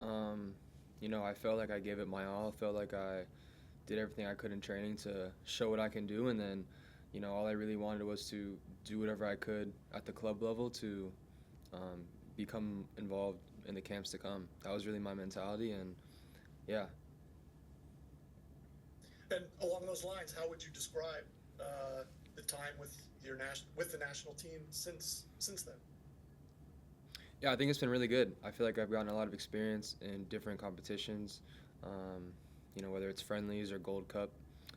Um, I felt like I gave it my all. I felt like I did everything I could in training to show what I can do, and then, all I really wanted was to do whatever I could at the club level to um, become involved in the camps to come. That was really my mentality, and yeah. And along those lines, how would you describe the time with the national team since then? Yeah, I think it's been really good. I feel like I've gotten a lot of experience in different competitions, whether it's friendlies or Gold Cup,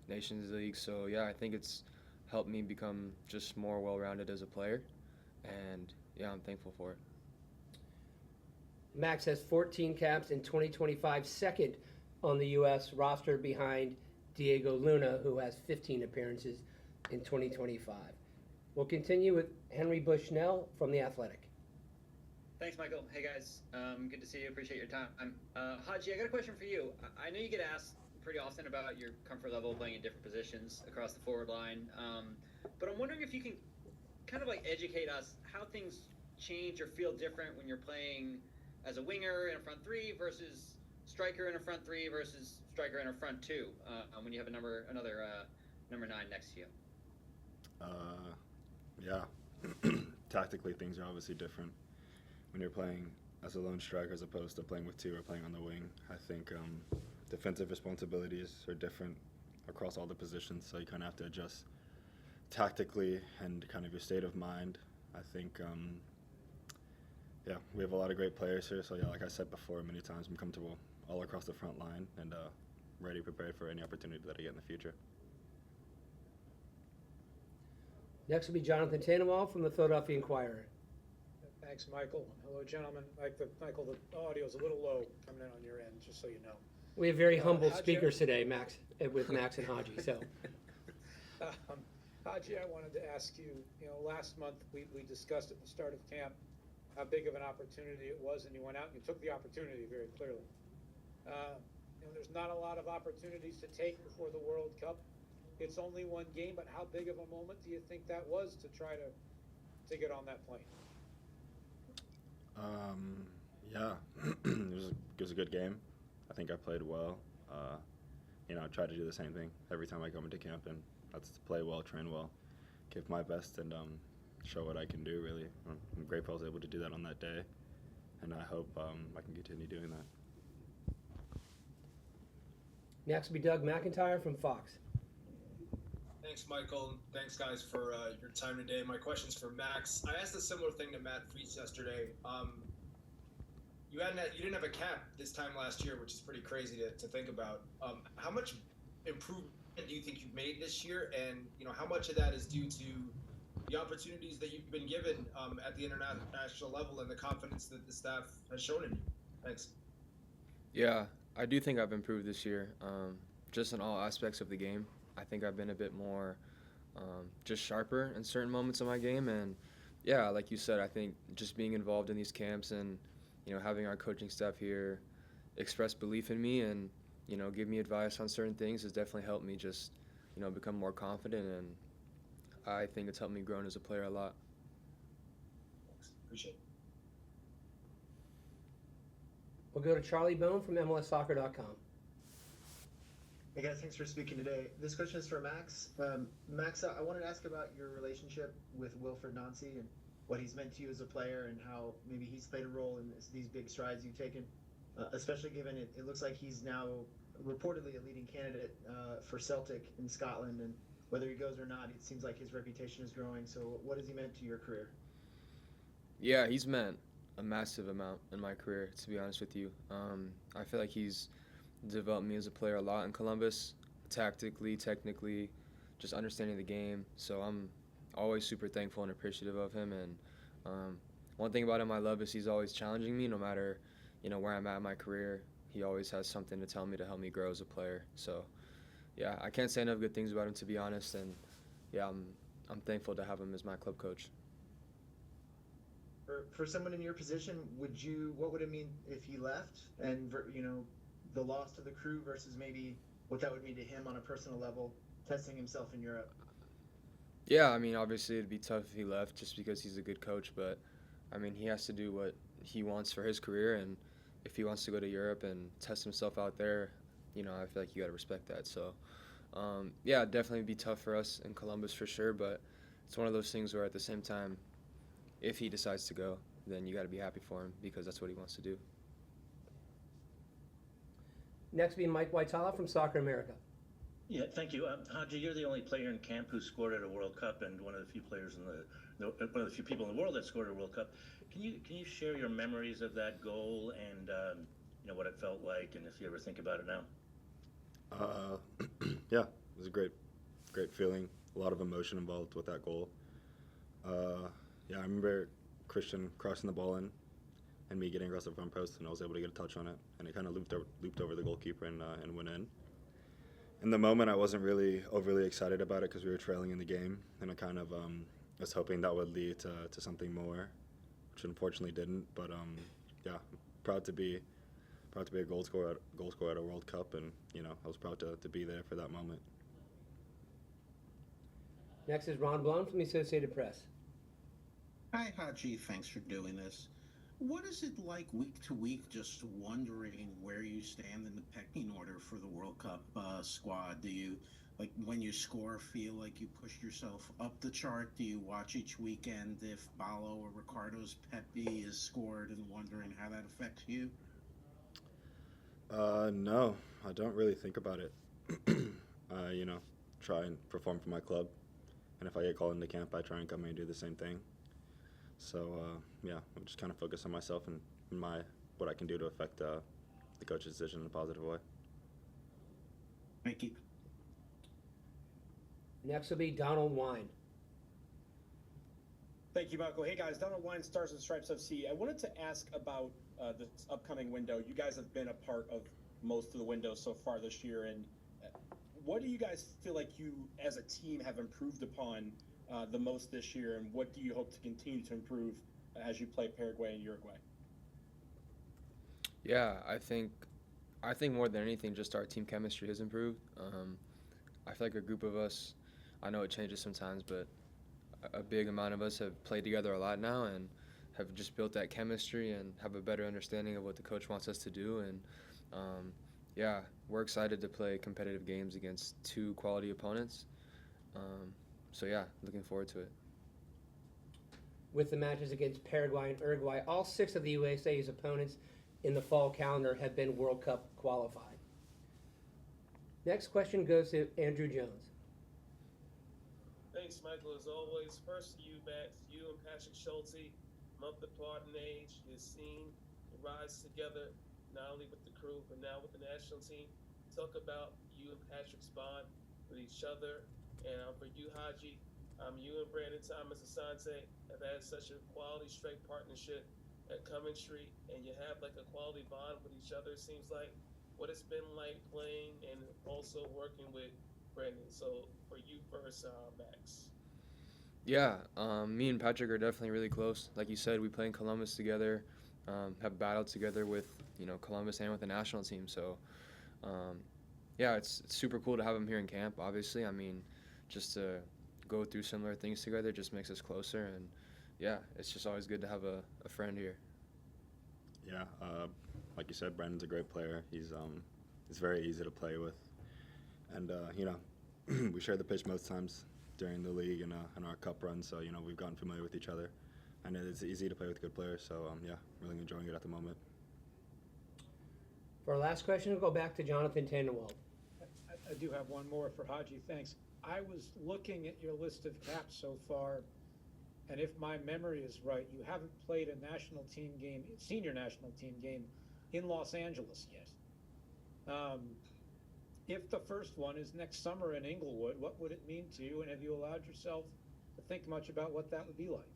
Nations League. So yeah, I think it's helped me become just more well-rounded as a player, and yeah, I'm thankful for it. Max has 14 caps in 2025, second on the U.S. roster behind Diego Luna, who has 15 appearances in 2025. We'll continue with Henry Bushnell from The Athletic. Thanks, Michael. Hey, guys. Good to see you. Appreciate your time. Haji, I got a question for you. I know you get asked pretty often about your comfort level playing in different positions across the forward line, but I'm wondering if you can kind of like educate us how things change or feel different when you're playing as a winger in a front three versus striker in a front three versus striker in a front two when you have another number nine next to you. Yeah. Tactically, things are obviously different when you're playing as a lone striker as opposed to playing with two or playing on the wing. I think defensive responsibilities are different across all the positions, so you kind of have to adjust tactically and kind of your state of mind. I think, we have a lot of great players here, so yeah, like I said before many times, I'm comfortable all across the front line and ready, prepared for any opportunity that I get in the future. Next will be Jonathan Tannenwald from the Philadelphia Inquirer. Thanks, Michael. Hello, gentlemen. Michael, the audio's a little low coming in on your end, just so you know. We have very humble Haji- speakers today, Max, with Max and Haji. So, Haji, I wanted to ask you, last month we discussed at the start of camp how big of an opportunity it was, and you went out and you took the opportunity very clearly. There's not a lot of opportunities to take before the World Cup. It's only one game, but how big of a moment do you think that was to try to get on that plane? Yeah, it was a good game. I think I played well. I try to do the same thing every time I come into camp, and that's to play well, train well, give my best, and show what I can do, really. I'm grateful I was able to do that on that day, and I hope I can continue doing that. next will be Doug McIntyre from Fox. Thanks, Michael. Thanks, guys, for your time today. My question's for Max. I asked a similar thing to Matt Freese yesterday. You didn't have a cap this time last year, which is pretty crazy to think about. How much improvement do you think you've made this year, and how much of that is due to the opportunities that you've been given at the international level and the confidence that the staff has shown in you? Thanks. Yeah, I do think I've improved this year, just in all aspects of the game. I think I've been a bit more just sharper in certain moments of my game. And, yeah, like you said, I think just being involved in these camps and, having our coaching staff here express belief in me and, give me advice on certain things has definitely helped me just, become more confident. And I think it's helped me grow as a player a lot. Thanks. Appreciate it. We'll go to Charlie Bone from MLSsoccer.com. Hey guys, thanks for speaking today. This question is for Max. Max, I wanted to ask about your relationship with Wilfred Nancy and what he's meant to you as a player and how maybe he's played a role in these big strides you've taken, especially given it looks like he's now reportedly a leading candidate for Celtic in Scotland, and whether he goes or not, it seems like his reputation is growing. So what has he meant to your career? Yeah, he's meant a massive amount in my career, to be honest with you. I feel like he's developed me as a player a lot in Columbus, tactically, technically, just understanding the game. So I'm always super thankful and appreciative of him. And one thing about him I love is he's always challenging me no matter, where I'm at in my career. He always has something to tell me to help me grow as a player. So, yeah, I can't say enough good things about him, to be honest. And, yeah, I'm thankful to have him as my club coach. For someone in your position, what would it mean if he left and, the loss to the crew versus maybe what that would mean to him on a personal level, testing himself in Europe? Yeah, I mean, obviously it'd be tough if he left just because he's a good coach, but, I mean, he has to do what he wants for his career, and, if he wants to go to Europe and test himself out there, I feel like you got to respect that. So, yeah, it'd definitely be tough for us in Columbus for sure, but it's one of those things where at the same time, if he decides to go, then you got to be happy for him because that's what he wants to do. Next will be Mike Waitala from Soccer America. Yeah, thank you. Haji, you're the only player in camp who scored at a World Cup, and one of the few players one of the few people in the world that scored at a World Cup. Can you share your memories of that goal and what it felt like, and if you ever think about it now? Yeah, it was a great feeling. A lot of emotion involved with that goal. Yeah, I remember Christian crossing the ball in, and me getting across the front post, and I was able to get a touch on it, and it kind of looped over the goalkeeper and went in. In the moment, I wasn't really overly excited about it because we were trailing in the game, and I kind of was hoping that would lead to something more, which unfortunately didn't. But yeah, proud to be a goal scorer at a World Cup, and I was proud to be there for that moment. Next is Ron Blum from the Associated Press. Hi, Haji. Thanks for doing this. What is it like week to week, just wondering where you stand in the pecking order for the World Cup squad? Do you, like, when you score, feel like you pushed yourself up the chart? Do you watch each weekend if Balo or Ricardo's Pepe is scored and wondering how that affects you? No, I don't really think about it. I, try and perform for my club, and if I get called into camp, I try and come in and do the same thing. So yeah, I'm just kind of focused on myself and what I can do to affect the coach's decision in a positive way. Thank you. Next will be Donald Wine. Thank you, Michael. Hey, guys. Donald Wine, Stars and Stripes FC. I wanted to ask about this upcoming window. You guys have been a part of most of the windows so far this year, and what do you guys feel like you, as a team, have improved upon the most this year, and what do you hope to continue to improve as you play Paraguay and Uruguay? Yeah, I think more than anything, just our team chemistry has improved. I feel like a group of us, I know it changes sometimes, but a big amount of us have played together a lot now and have just built that chemistry and have a better understanding of what the coach wants us to do. And yeah, we're excited to play competitive games against two quality opponents. So yeah, looking forward to it. With the matches against Paraguay and Uruguay, all 6 of the USA's opponents in the fall calendar have been World Cup qualified. Next question goes to Andrew Jones. Thanks, Michael. As always, first to you, Max. You and Patrick Schulte, month apart in age, is seen to rise together, not only with the crew, but now with the national team. Talk about you and Patrick's bond with each other. And for you, Haji, you and Brandon Thomas Asante have had such a quality, straight partnership at Coventry, and you have like a quality bond with each other. It seems like what it's been like playing and also working with Brandon. So for you first, Max. Yeah, me and Patrick are definitely really close. Like you said, we play in Columbus together, have battled together with Columbus and with the national team. So yeah, it's super cool to have him here in camp. Obviously, I mean, just to go through similar things together just makes us closer, and yeah, it's just always good to have a friend here. Yeah, like you said, Brandon's a great player. He's very easy to play with, and we share the pitch most times during the league and our cup run, so we've gotten familiar with each other, and it's easy to play with good players. So yeah, really enjoying it at the moment. For our last question, we'll go back to Jonathan Tannenwald. I do have one more for Haji. Thanks. I was looking at your list of caps so far, and if my memory is right, you haven't played a national team game, senior national team game, in Los Angeles yet. If the first one is next summer in Inglewood, what would it mean to you, and have you allowed yourself to think much about what that would be like?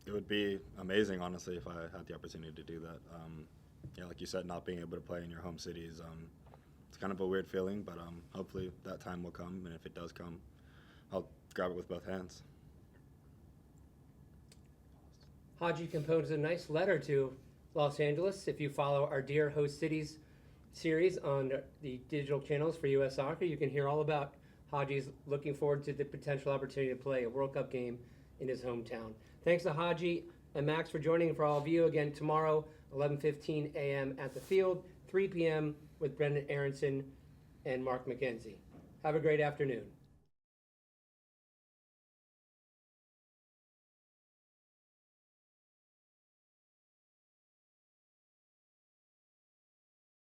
It would be amazing, honestly, if I had the opportunity to do that. Yeah, like you said, not being able to play in your home city is it's kind of a weird feeling, but hopefully that time will come, and if it does come, I'll grab it with both hands. Haji composed a nice letter to Los Angeles. If you follow our Dear Host Cities series on the digital channels for U.S. Soccer, you can hear all about Haji's looking forward to the potential opportunity to play a World Cup game in his hometown. Thanks to Haji. and Max for joining, and for all of you, again, tomorrow, 11:15 a.m. at the field, 3 p.m. with Brendan Aronson and Mark McKenzie. Have a great afternoon.